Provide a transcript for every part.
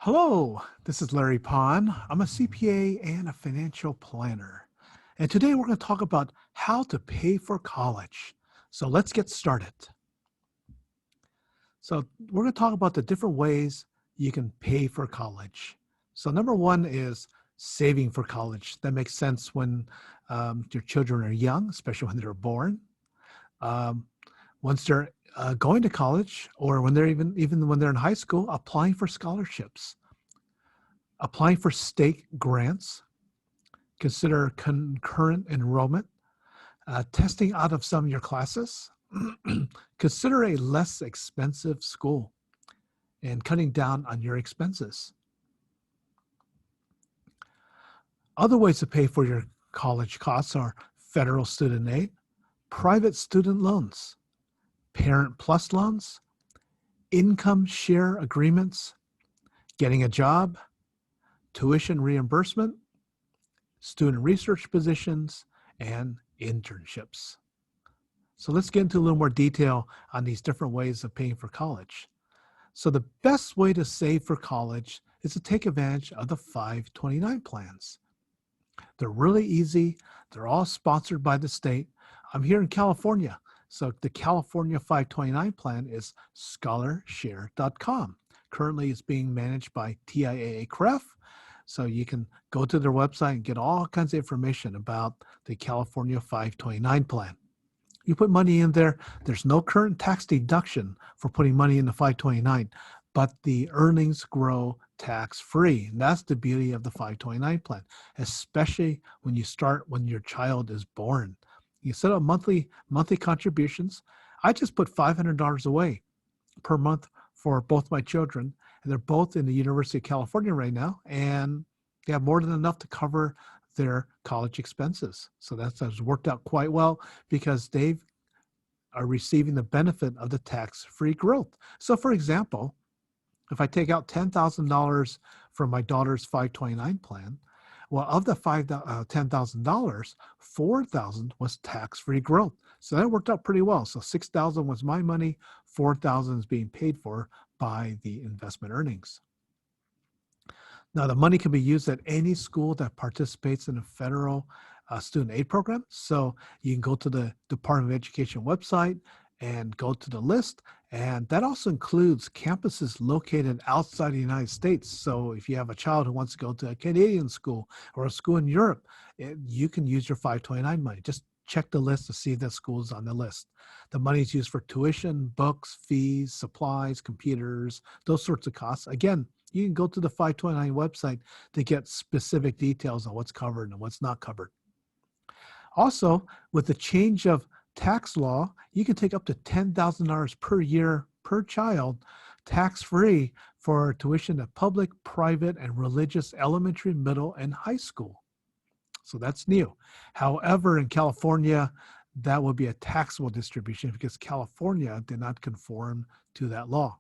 Hello, this is Larry Pond. I'm a CPA and a financial planner. And today we're going to talk about how to pay for college. So let's get started. So we're going to talk about the different ways you can pay for college. So number one is saving for college. That makes sense when your children are young, especially when they're born. Um, Once they're going to college, or when they're even when they're in high school, applying for scholarships, applying for state grants, consider concurrent enrollment, testing out of some of your classes, consider a less expensive school, and cutting down on your expenses. Other ways to pay for your college costs are federal student aid, private student loans, parent plus loans, income share agreements, getting a job, tuition reimbursement, student research positions, and internships. So let's get into a little more detail on these different ways of paying for college. So the best way to save for college is to take advantage of the 529 plans. They're really easy. They're all sponsored by the state. I'm here in California. So the California 529 plan is scholarshare.com. Currently it's being managed by TIAA-CREF. So you can go to their website and get all kinds of information about the California 529 plan. You put money in there, there's no current tax deduction for putting money in the 529, but the earnings grow tax-free. And that's the beauty of the 529 plan, especially when your child is born. You set up monthly contributions. I just put $500 away per month for both my children, and they're both in the University of California right now, and they have more than enough to cover their college expenses. So that's worked out quite well because they are receiving the benefit of the tax-free growth. So for example, if I take out $10,000 from my daughter's 529 plan, well, of the $10,000, $4,000 was tax-free growth. So that worked out pretty well. So $6,000 was my money, $4,000 is being paid for by the investment earnings. Now, the money can be used at any school that participates in a federal student aid program. So you can go to the Department of Education website and go to the list. And that also includes campuses located outside the United States. So if you have a child who wants to go to a Canadian school or a school in Europe, you can use your 529 money. Just check the list to see if that school is on the list. The money is used for tuition, books, fees, supplies, computers, those sorts of costs. Again, you can go to the 529 website to get specific details on what's covered and what's not covered. Also, with the change of tax law, you can take up to $10,000 per year per child tax-free for tuition at public, private, and religious elementary, middle, and high school. So that's new. However, in California, that will be a taxable distribution because California did not conform to that law.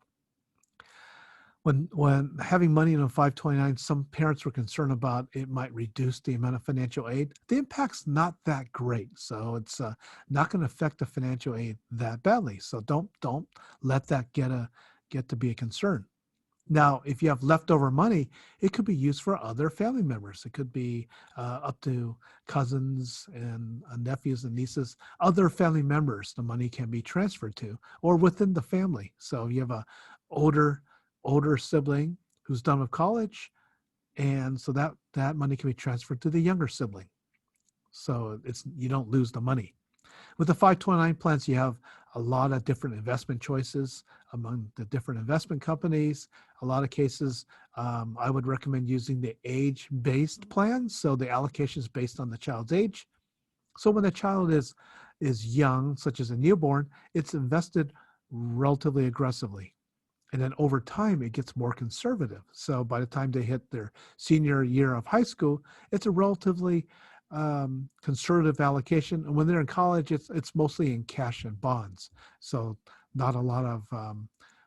When having money in a 529, some parents were concerned about it might reduce the amount of financial aid. The impact's not that great, so it's not going to affect the financial aid that badly. So don't let that get to be a concern. Now, if you have leftover money, it could be used for other family members. It could be up to cousins and nephews and nieces, other family members the money can be transferred to, or within the family. So you have a older sibling who's done with college, and so that money can be transferred to the younger sibling. So you don't lose the money. With the 529 plans, you have a lot of different investment choices among the different investment companies. A lot of cases, I would recommend using the age-based plan. So the allocation is based on the child's age. So when the child is young, such as a newborn, it's invested relatively aggressively. And then over time, it gets more conservative. So by the time they hit their senior year of high school, it's a relatively conservative allocation. And when they're in college, it's mostly in cash and bonds. So not a lot of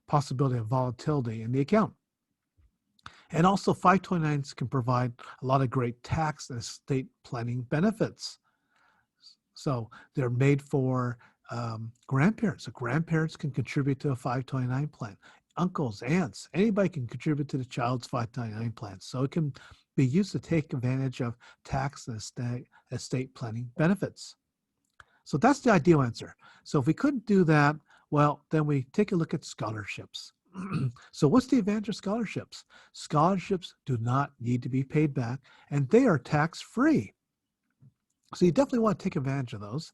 possibility of volatility in the account. And also 529s can provide a lot of great tax and estate planning benefits. So they're made for grandparents. So grandparents can contribute to a 529 plan. uncles, aunts, anybody can contribute to the child's 529 plan. So it can be used to take advantage of tax and estate planning benefits. So that's the ideal answer. So if we couldn't do that, well, then we take a look at scholarships. So what's the advantage of scholarships? Scholarships do not need to be paid back, and they are tax-free. So you definitely want to take advantage of those.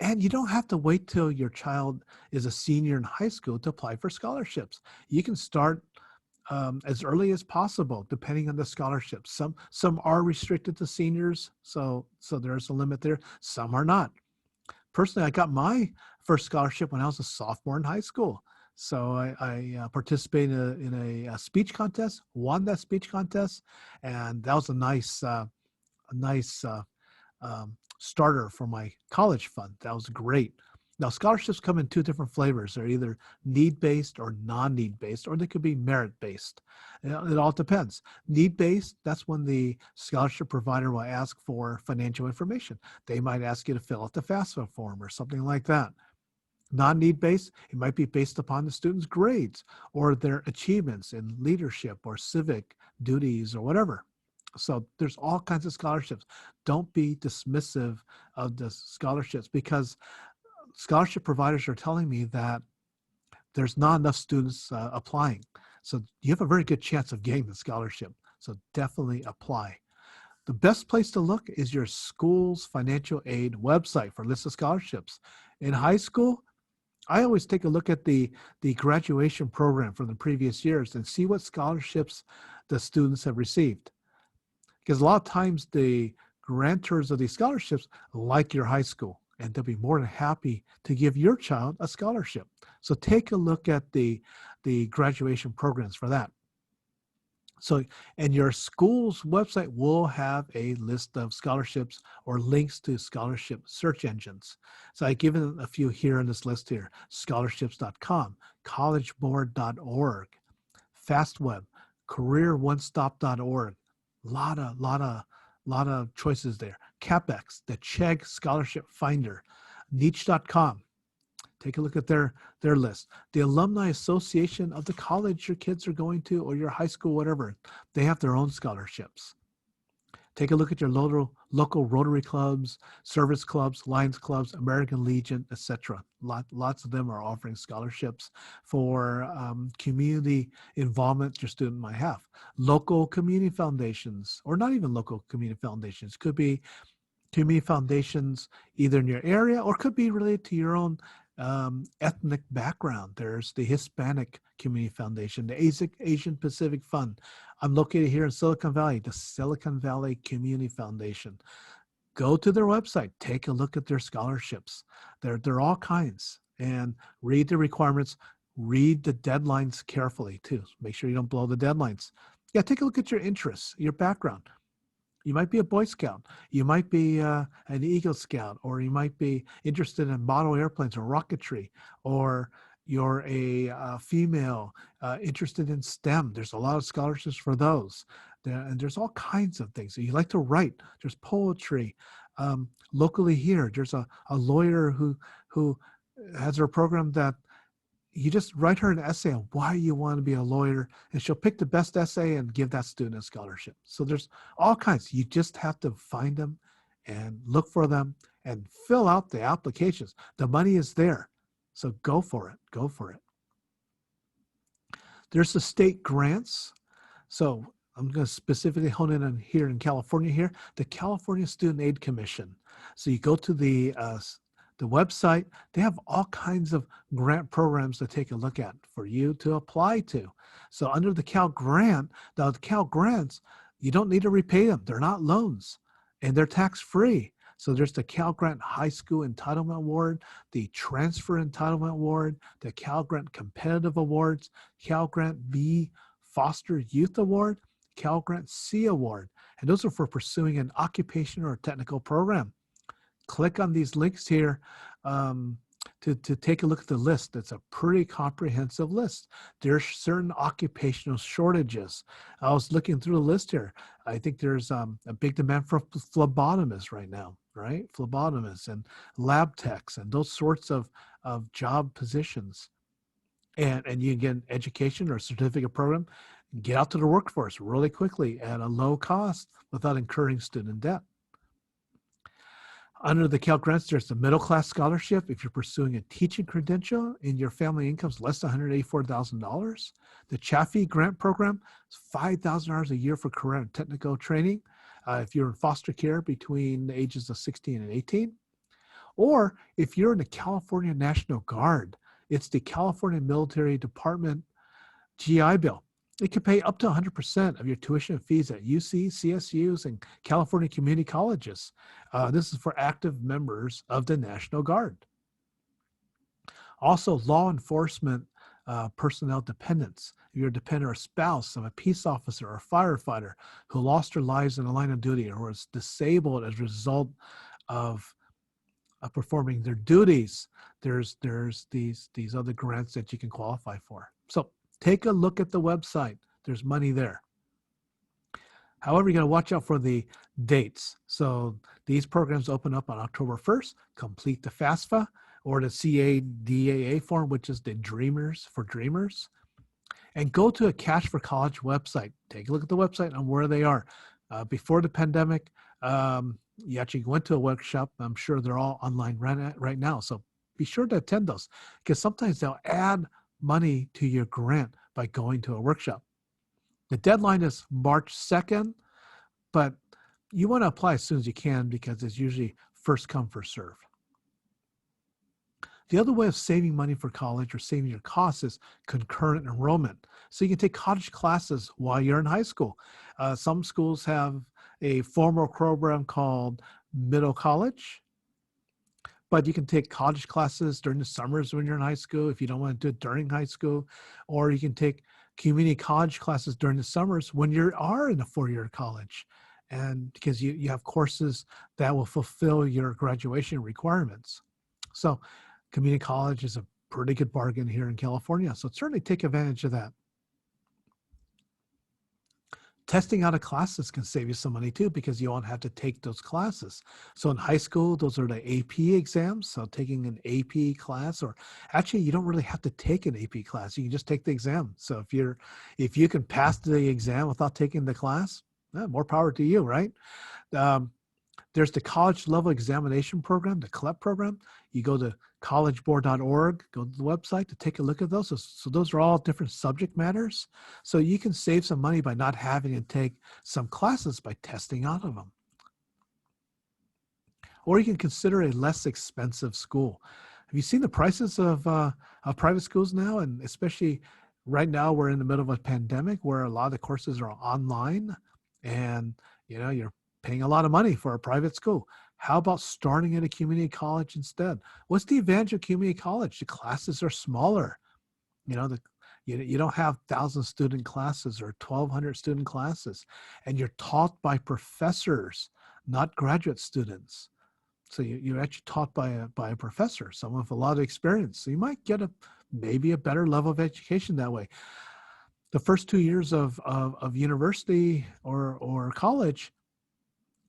And you don't have to wait till your child is a senior in high school to apply for scholarships. You can start as early as possible, depending on the scholarship. Some are restricted to seniors, so there's a limit there. Some are not. Personally, I got my first scholarship when I was a sophomore in high school. So I participated in a speech contest, won that speech contest, and that was a nice starter for my college fund. That was great. Now, scholarships come in two different flavors. They're either need-based or non-need-based, or they could be merit-based. It all depends. Need-based, that's when the scholarship provider will ask for financial information. They might ask you to fill out the FAFSA form or something like that. Non-need-based, it might be based upon the student's grades or their achievements in leadership or civic duties or whatever. So there's all kinds of scholarships. Don't be dismissive of the scholarships, because scholarship providers are telling me that there's not enough students applying. So you have a very good chance of getting the scholarship. So definitely apply. The best place to look is your school's financial aid website for lists of scholarships. In high school, I always take a look at the graduation program from the previous years and see what scholarships the students have received. Because a lot of times the grantors of these scholarships like your high school, and they'll be more than happy to give your child a scholarship. So take a look at the graduation programs for that. So, and your school's website will have a list of scholarships or links to scholarship search engines. So I've given a few here on this list here: scholarships.com, collegeboard.org, FastWeb, careeronestop.org. Lot of choices there. CapEx, the Chegg Scholarship Finder, niche.com. Take a look at their list. The Alumni Association of the college your kids are going to, or your high school, whatever, they have their own scholarships. Take a look at your local Rotary clubs, service clubs, Lions clubs, American Legion, etc. Lots of them are offering scholarships for community involvement your student might have. Local community foundations, or not even local community foundations, could be community foundations either in your area or could be related to your own ethnic background. There's the Hispanic Community Foundation, the Asian Pacific Fund. I'm located here in Silicon Valley, the Silicon Valley Community Foundation. Go to their website, take a look at their scholarships. They're all kinds, and read the requirements, read the deadlines carefully too. Make sure you don't blow the deadlines. Yeah, take a look at your interests, your background. You might be a Boy Scout. You might be an Eagle Scout, or you might be interested in model airplanes or rocketry, or you're a female interested in STEM. There's a lot of scholarships for those. And there's all kinds of things. You like to write. There's poetry. Locally here, there's a lawyer who has her program that you just write her an essay on why you want to be a lawyer, and she'll pick the best essay and give that student a scholarship. So there's all kinds. You just have to find them and look for them and fill out the applications. The money is there. So go for it. Go for it. There's the state grants. So I'm going to specifically hone in on here in California here, the California Student Aid Commission. So you go to the website, they have all kinds of grant programs to take a look at for you to apply to. So under the Cal Grant, the Cal Grants, you don't need to repay them. They're not loans, and they're tax-free. So there's the Cal Grant High School Entitlement Award, the Transfer Entitlement Award, the Cal Grant Competitive Awards, Cal Grant B Foster Youth Award, Cal Grant C Award. And those are for pursuing an occupational or technical program. Click on these links here to take a look at the list. It's a pretty comprehensive list. There's certain occupational shortages. I was looking through the list here. I think there's a big demand for phlebotomists right now, right? Phlebotomists and lab techs and those sorts of job positions. and you get an education or certificate program, get out to the workforce really quickly at a low cost without incurring student debt. Under the Cal Grants, there's the middle class scholarship. If you're pursuing a teaching credential and your family income is less than $184,000, the Chaffee Grant Program is $5,000 a year for career and technical training. If you're in foster care between the ages of 16 and 18, or if you're in the California National Guard, it's the California Military Department GI Bill. It can pay up to 100% of your tuition fees at UC, CSUs, and California community colleges. This is for active members of the National Guard. Also, law enforcement personnel dependents. If you're a dependent or spouse of a peace officer or firefighter who lost their lives in the line of duty or was disabled as a result of performing their duties, there's these other grants that you can qualify for. So take a look at the website. There's money there. However, you got to watch out for the dates. So these programs open up on October 1st. Complete the FAFSA or the CADAA form, which is the Dreamers for Dreamers. And go to a Cash for College website. Take a look at the website on where they are. Before the pandemic, you actually went to a workshop. I'm sure they're all online right now. So be sure to attend those, because sometimes they'll add money to your grant by going to a workshop. The deadline is March 2nd, but you want to apply as soon as you can because it's usually first come, first serve. The other way of saving money for college or saving your costs is concurrent enrollment. So you can take college classes while you're in high school. Some schools have a formal program called middle college, but you can take college classes during the summers when you're in high school if you don't want to do it during high school, or you can take community college classes during the summers when you are in a four-year college, and because you have courses that will fulfill your graduation requirements. So community college is a pretty good bargain here in California, so certainly take advantage of that. Testing out of classes can save you some money too, because you won't have to take those classes. So in high school, those are the AP exams. So taking an AP class, or actually you don't really have to take an AP class. You can just take the exam. So if you can pass the exam without taking the class, more power to you, right? There's the college level examination program, the CLEP program. You go to collegeboard.org, go to the website to take a look at those. So those are all different subject matters. So you can save some money by not having to take some classes by testing out of them. Or you can consider a less expensive school. Have you seen the prices of private schools now? And especially right now, we're in the middle of a pandemic where a lot of the courses are online, and you're paying a lot of money for a private school. How about starting at a community college instead? What's the advantage of community college? The classes are smaller. You don't have 1,000 student classes or 1,200 student classes, and you're taught by professors, not graduate students. So you're actually taught by a professor, someone with a lot of experience. So you might get maybe a better level of education that way. The first 2 years of university or college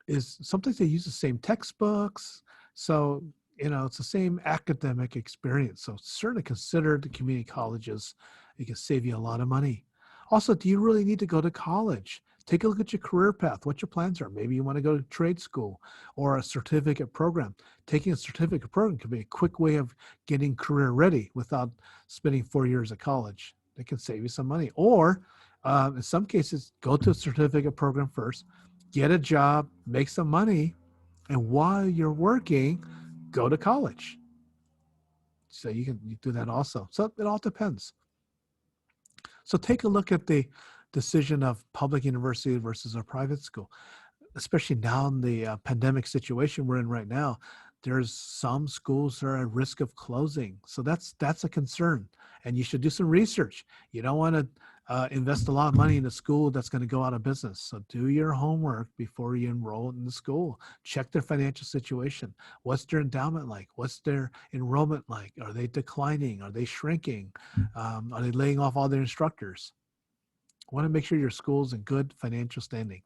is sometimes they use the same textbooks. So, it's the same academic experience. So certainly consider the community colleges. It can save you a lot of money. Also, do you really need to go to college? Take a look at your career path, what your plans are. Maybe you want to go to trade school or a certificate program. Taking a certificate program can be a quick way of getting career ready without spending 4 years of college. It can save you some money. Or in some cases, go to a certificate program first, get a job, make some money, and while you're working, go to college. So you do that also. So it all depends. So take a look at the decision of public university versus a private school, especially now in the pandemic situation we're in right now. There's some schools that are at risk of closing. So that's a concern, and you should do some research. You don't want to invest a lot of money in a school that's going to go out of business. So do your homework before you enroll in the school. Check their financial situation. What's their endowment like? What's their enrollment like? Are they declining? Are they shrinking? Are they laying off all their instructors? I want to make sure your school's in good financial standing.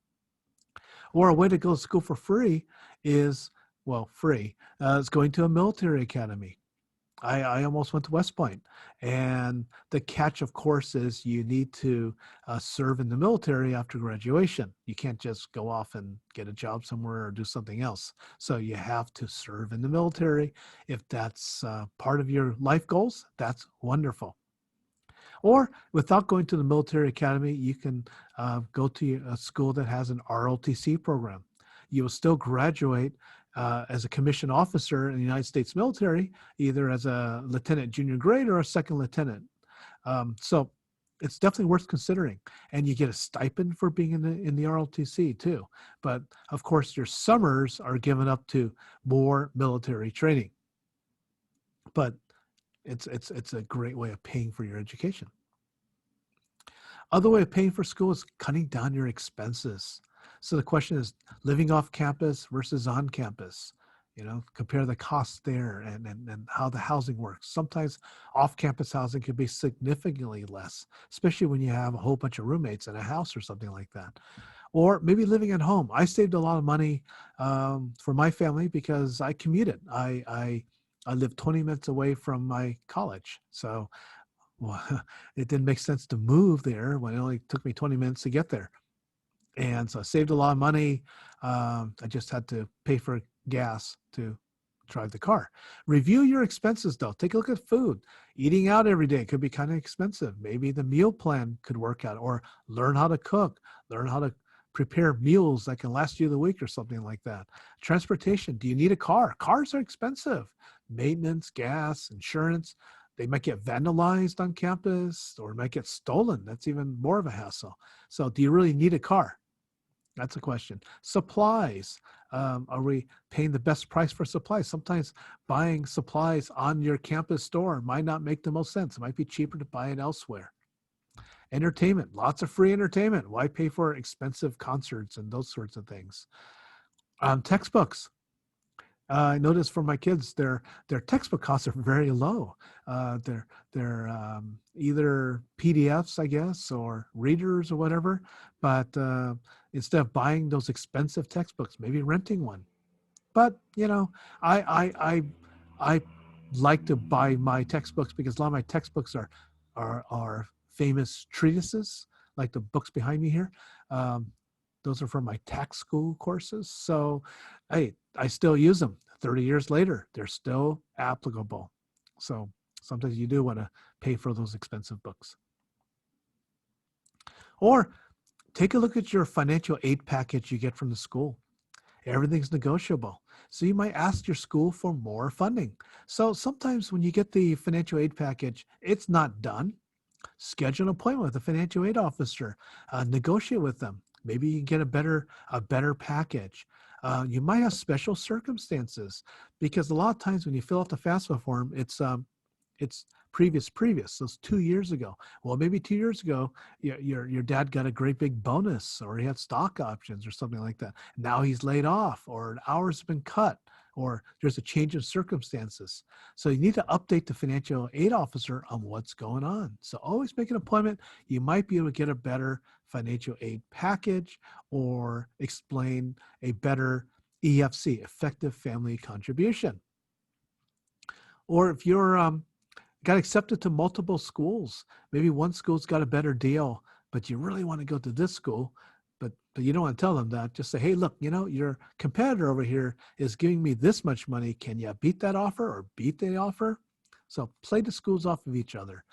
Or a way to go to school for free is, free, is going to a military academy. I almost went to West Point. And the catch, of course, is you need to serve in the military after graduation. You can't just go off and get a job somewhere or do something else. So you have to serve in the military. If that's part of your life goals, that's wonderful. Or without going to the military academy, you can go to a school that has an ROTC program. You will still graduate as a commissioned officer in the United States military, either as a lieutenant junior grade or a second lieutenant. So it's definitely worth considering. And you get a stipend for being in the ROTC too. But of course, your summers are given up to more military training. But it's a great way of paying for your education. Other way of paying for school is cutting down your expenses. So the question is living off campus versus on campus. Compare the costs there and how the housing works. Sometimes off-campus housing could be significantly less, especially when you have a whole bunch of roommates in a house or something like that. Or maybe living at home. I saved a lot of money for my family because I commuted. I lived 20 minutes away from my college. So well, it didn't make sense to move there when it only took me 20 minutes to get there. And so I saved a lot of money. I just had to pay for gas to drive the car. Review your expenses though. Take a look at food. Eating out every day could be kind of expensive. Maybe the meal plan could work out, or learn how to cook, learn how to prepare meals that can last you the week or something like that. Transportation. Do you need a car? Cars are expensive. Maintenance, gas, insurance. They might get vandalized on campus or might get stolen. That's even more of a hassle. So do you really need a car? That's a question. Supplies. Are we paying the best price for supplies? Sometimes buying supplies on your campus store might not make the most sense. It might be cheaper to buy it elsewhere. Entertainment. Lots of free entertainment. Why pay for expensive concerts and those sorts of things? Textbooks. I noticed for my kids, their textbook costs are very low. They're either PDFs, I guess, or readers or whatever. But instead of buying those expensive textbooks, maybe renting one. But I like to buy my textbooks because a lot of my textbooks are famous treatises, like the books behind me here. Those are for my tax school courses. So I still use them 30 years later. They're still applicable. So sometimes you do want to pay for those expensive books. Or take a look at your financial aid package you get from the school. Everything's negotiable. So you might ask your school for more funding. So sometimes when you get the financial aid package, it's not done. Schedule an appointment with a financial aid officer. Negotiate with them. Maybe you can get a better package. You might have special circumstances because a lot of times when you fill out the FAFSA form, it's previous. So it's 2 years ago. Well, maybe 2 years ago, your dad got a great big bonus, or he had stock options or something like that. Now he's laid off, or an hour's been cut, or there's a change of circumstances. So you need to update the financial aid officer on what's going on. So always make an appointment. You might be able to get a better financial aid package, or explain a better EFC, effective family contribution. Or if you're got accepted to multiple schools, maybe one school's got a better deal, but you really want to go to this school, but you don't want to tell them that. Just say, hey, look, your competitor over here is giving me this much money. Can you beat that offer or beat the offer? So play the schools off of each other.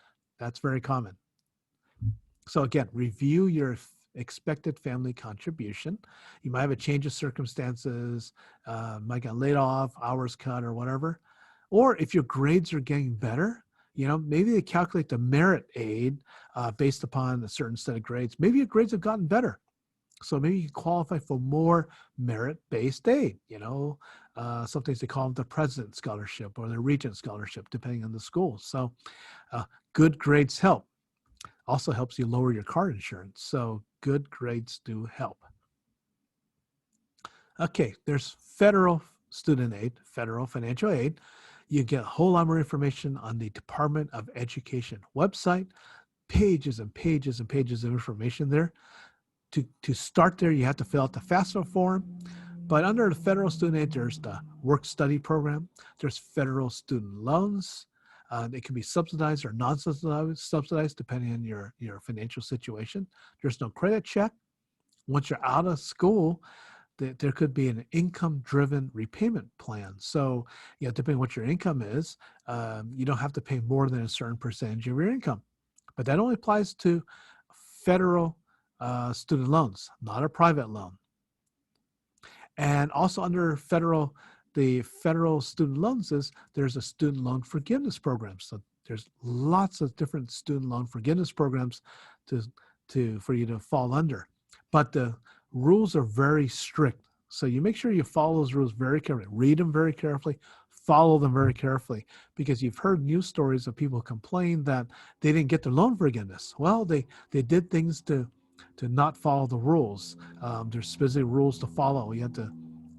That's very common. So again, review your expected family contribution. You might have a change of circumstances, might get laid off, hours cut, or whatever. Or if your grades are getting better, maybe they calculate the merit aid based upon a certain set of grades. Maybe your grades have gotten better. So maybe you qualify for more merit-based aid. Sometimes they call them the President Scholarship or the Regent Scholarship, depending on the school. So good grades help. Also helps you lower your car insurance. So good grades do help. Okay, there's federal student aid, federal financial aid. You get a whole lot more information on the Department of Education website, pages and pages and pages of information there. To start there, you have to fill out the FAFSA form. But under the federal student aid, there's the work study program. There's federal student loans. It can be subsidized or non-subsidized depending on your financial situation. There's no credit check. Once you're out of school, there could be an income-driven repayment plan. So, depending on what your income is, you don't have to pay more than a certain percentage of your income. But that only applies to federal student loans, not a private loan. And also under the federal student loans there's a student loan forgiveness program. So there's lots of different student loan forgiveness programs for you to fall under. But the rules are very strict. So you make sure you follow those rules very carefully, read them very carefully, follow them very carefully, because you've heard news stories of people complain that they didn't get their loan forgiveness. Well, they did things to not follow the rules. There's specific rules to follow. You have to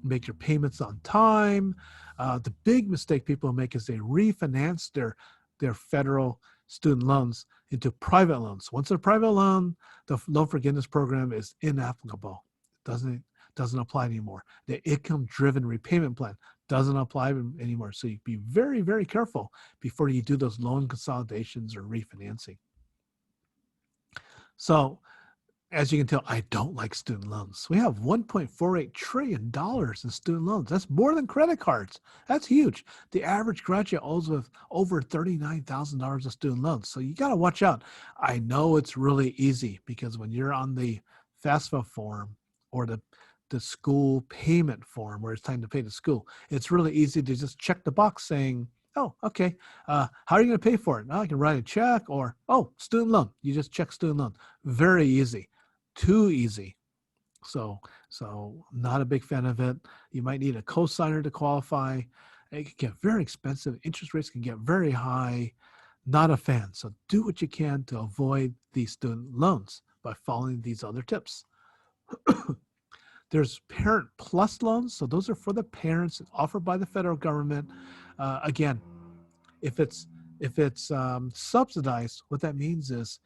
make your payments on time. The big mistake people make is they refinance their federal student loans into private loans. Once a private loan, the loan forgiveness program is inapplicable. It doesn't apply anymore. The income-driven repayment plan doesn't apply anymore. So you be very, very careful before you do those loan consolidations or refinancing. So as you can tell, I don't like student loans. We have $1.48 trillion in student loans. That's more than credit cards. That's huge. The average graduate owes with over $39,000 of student loans. So you got to watch out. I know it's really easy because when you're on the FAFSA form or the school payment form where it's time to pay the school, it's really easy to just check the box saying, oh, okay, how are you going to pay for it? I can write a check, or, oh, student loan. You just check student loan. Very easy. Too easy. So not a big fan of it. You might need a cosigner to qualify. It can get very expensive. Interest rates can get very high. Not a fan. So do what you can to avoid these student loans by following these other tips. There's Parent Plus loans. So those are for the parents, offered by the federal government. Again, if it's subsidized, what that means is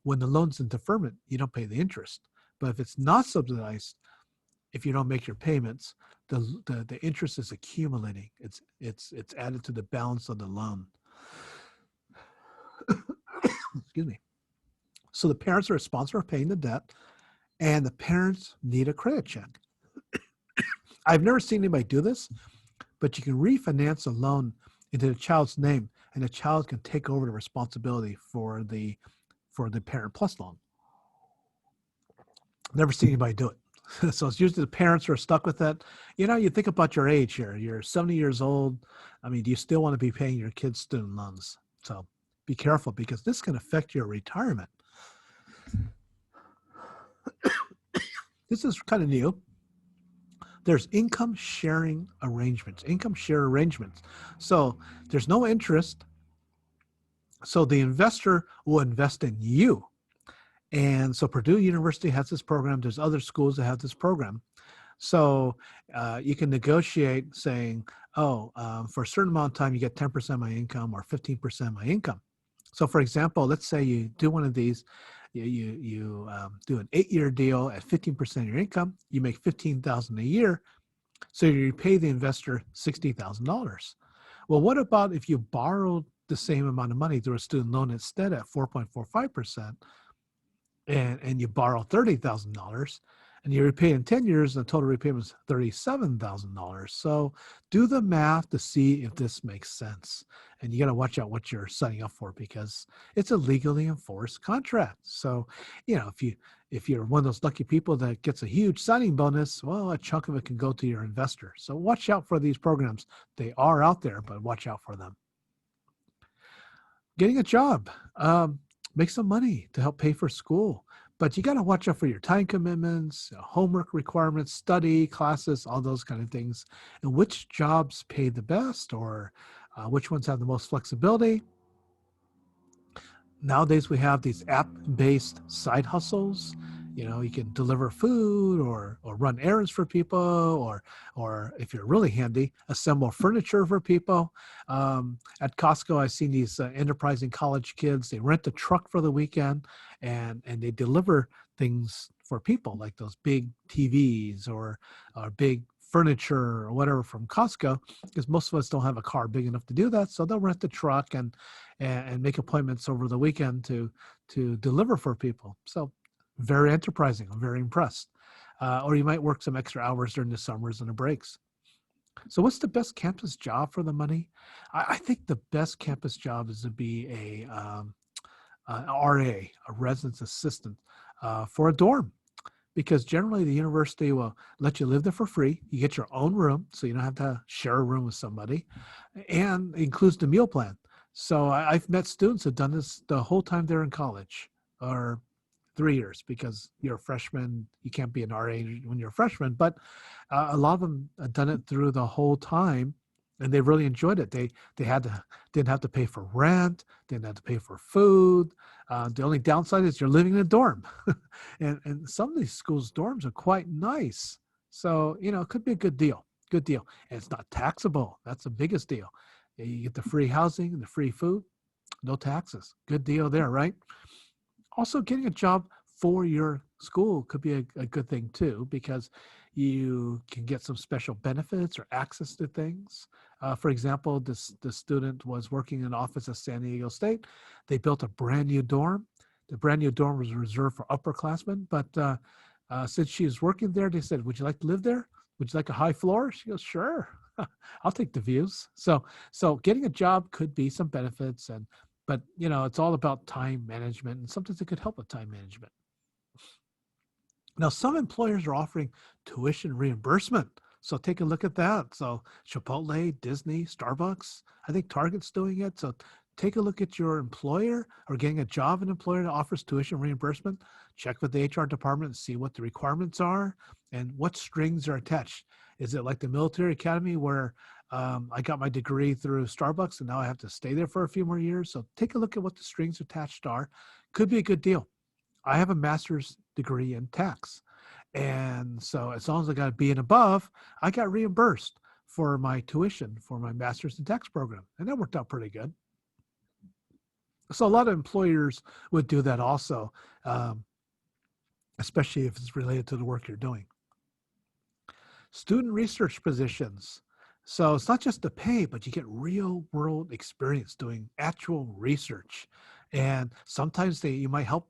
when the loan's in deferment, you don't pay the interest. But if it's not subsidized, if you don't make your payments, the interest is accumulating. It's added to the balance of the loan. Excuse me. So the parents are responsible for paying the debt, and the parents need a credit check. I've never seen anybody do this, but you can refinance a loan into the child's name, and the child can take over the responsibility for the Parent Plus loan. Never seen anybody do it. So it's usually the parents who are stuck with it. You think about your age here. You're 70 years old. I mean, do you still want to be paying your kids' student loans? So be careful, because this can affect your retirement. This is kind of new. There's income sharing arrangements, income share arrangements. So there's no interest. So the investor will invest in you. And so Purdue University has this program. There's other schools that have this program. So you can negotiate saying, for a certain amount of time, you get 10% of my income or 15% of my income. So for example, let's say you do one of these, you do an 8-year deal at 15% of your income, you make $15,000 a year. So you pay the investor $60,000. Well, what about if you borrowed the same amount of money through a student loan instead at 4.45%, and you borrow $30,000 and you repay in 10 years, and the total repayment is $37,000. So do the math to see if this makes sense. And you got to watch out what you're signing up for, because it's a legally enforced contract. So, if you're one of those lucky people that gets a huge signing bonus, well, a chunk of it can go to your investor. So watch out for these programs. They are out there, but watch out for them. Getting a job. Make some money to help pay for school. But you got to watch out for your time commitments, homework requirements, study, classes, all those kind of things, and which jobs pay the best, or which ones have the most flexibility. Nowadays, we have these app-based side hustles. You can deliver food or run errands for people, or if you're really handy, assemble furniture for people. At Costco, I've seen these enterprising college kids. They rent a truck for the weekend, and they deliver things for people, like those big TVs or big furniture or whatever from Costco, because most of us don't have a car big enough to do that. So they'll rent the truck and make appointments over the weekend to deliver for people. So very enterprising. I'm very impressed. Or you might work some extra hours during the summers and the breaks. So what's the best campus job for the money? I think the best campus job is to be an RA, a residence assistant for a dorm, because generally the university will let you live there for free. You get your own room, so you don't have to share a room with somebody, and it includes the meal plan. So I've met students who've done this the whole time they're in college, or 3 years, because you're a freshman. You can't be an RA when you're a freshman, but a lot of them have done it through the whole time, and they really enjoyed it. They didn't have to pay for rent, didn't have to pay for food. The only downside is you're living in a dorm, and some of these schools' dorms are quite nice. So it could be a good deal. Good deal, and it's not taxable. That's the biggest deal. You get the free housing and the free food, no taxes. Good deal there, right? Also, getting a job for your school could be a good thing too, because you can get some special benefits or access to things. For example, the student was working in an office at San Diego State. They built a brand new dorm. The brand new dorm was reserved for upperclassmen, but since she was working there, they said, "Would you like to live there? Would you like a high floor?" She goes, "Sure, I'll take the views." So getting a job could be some benefits, but it's all about time management, and sometimes it could help with time management. Now, some employers are offering tuition reimbursement. So take a look at that. So Chipotle, Disney, Starbucks, I think Target's doing it. So take a look at your employer or getting a job in an employer that offers tuition reimbursement. Check with the HR department and see what the requirements are and what strings are attached. Is it like the military academy where I got my degree through Starbucks and now I have to stay there for a few more years? So take a look at what the strings attached are. Could be a good deal. I have a master's degree in tax. And so as long as I got a B and above, I got reimbursed for my tuition for my master's in tax program. And that worked out pretty good. So a lot of employers would do that also, especially if it's related to the work you're doing. Student research positions. So it's not just the pay, but you get real world experience doing actual research. And sometimes you might help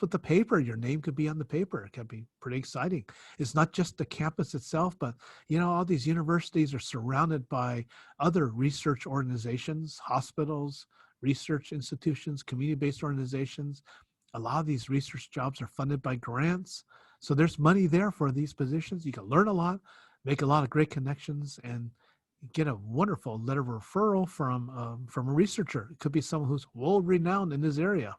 with the paper. Your name could be on the paper. It can be pretty exciting. It's not just the campus itself, but all these universities are surrounded by other research organizations, hospitals, research institutions, community-based organizations. A lot of these research jobs are funded by grants. So there's money there for these positions. You can learn a lot, make a lot of great connections, and get a wonderful letter of referral from a researcher. It could be someone who's world-renowned in this area.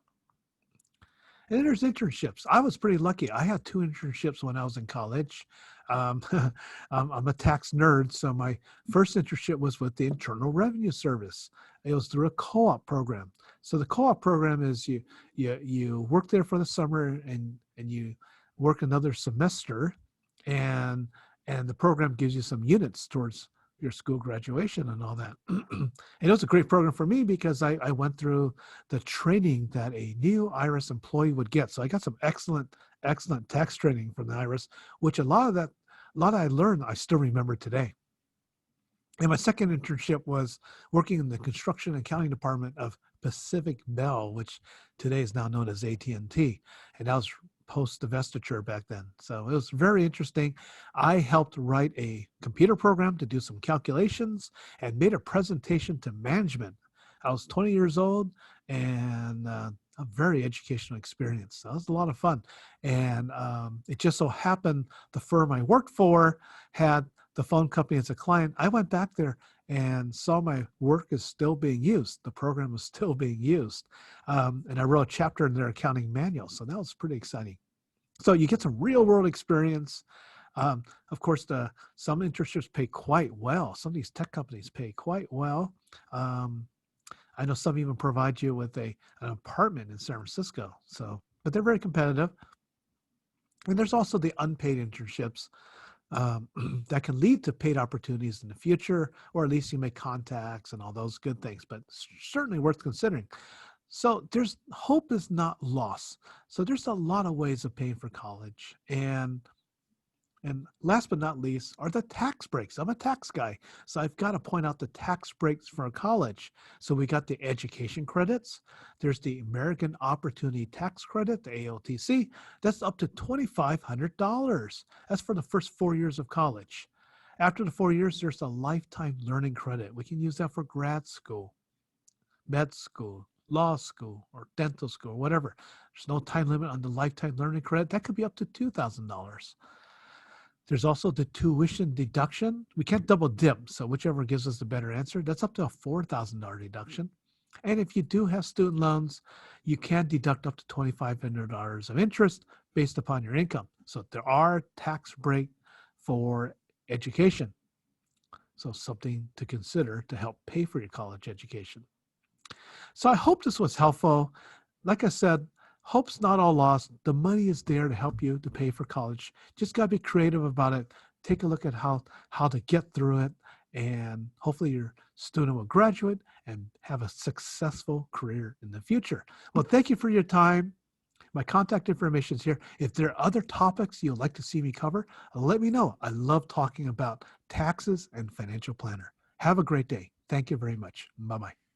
And then there's internships. I was pretty lucky. I had 2 internships when I was in college. I'm a tax nerd, so my first internship was with the Internal Revenue Service. It was through a co-op program. So the co-op program is you work there for the summer and you work another semester, and the program gives you some units towards your school graduation and all that. And it was a great program for me because I went through the training that a new IRS employee would get. So I got some excellent tax training from the IRS, which a lot I learned, I still remember today. And my second internship was working in the construction and accounting department of Pacific Bell, which today is now known as AT&T. And that was post-divestiture back then. So it was very interesting. I helped write a computer program to do some calculations and made a presentation to management. I was 20 years old and a very educational experience. So it was a lot of fun. And it just so happened the firm I worked for had the phone company as a client. I went back there and saw my work is still being used. The program was still being used. And I wrote a chapter in their accounting manual. So that was pretty exciting. So you get some real world experience. Of course, some internships pay quite well. Some of these tech companies pay quite well. I know some even provide you with an apartment in San Francisco. But they're very competitive. And there's also the unpaid internships that can lead to paid opportunities in the future, or at least you make contacts and all those good things, but certainly worth considering. So there's hope is not lost. So there's a lot of ways of paying for college, and And last but not least are the tax breaks. I'm a tax guy, so I've got to point out the tax breaks for college. So we got the education credits. There's the American Opportunity Tax Credit, the AOTC. That's up to $2,500. That's for the first 4 years of college. After the 4 years, there's a lifetime learning credit. We can use that for grad school, med school, law school, or dental school, or whatever. There's no time limit on the lifetime learning credit. That could be up to $2,000. There's also the tuition deduction. We can't double dip, so whichever gives us the better answer, that's up to a $4,000 deduction. And if you do have student loans, you can deduct up to $2,500 of interest based upon your income. So there are tax breaks for education. So something to consider to help pay for your college education. So I hope this was helpful. Like I said, hope's not all lost. The money is there to help you to pay for college. Just got to be creative about it. Take a look at how to get through it. And hopefully your student will graduate and have a successful career in the future. Well, thank you for your time. My contact information is here. If there are other topics you'd like to see me cover, let me know. I love talking about taxes and financial planner. Have a great day. Thank you very much. Bye-bye.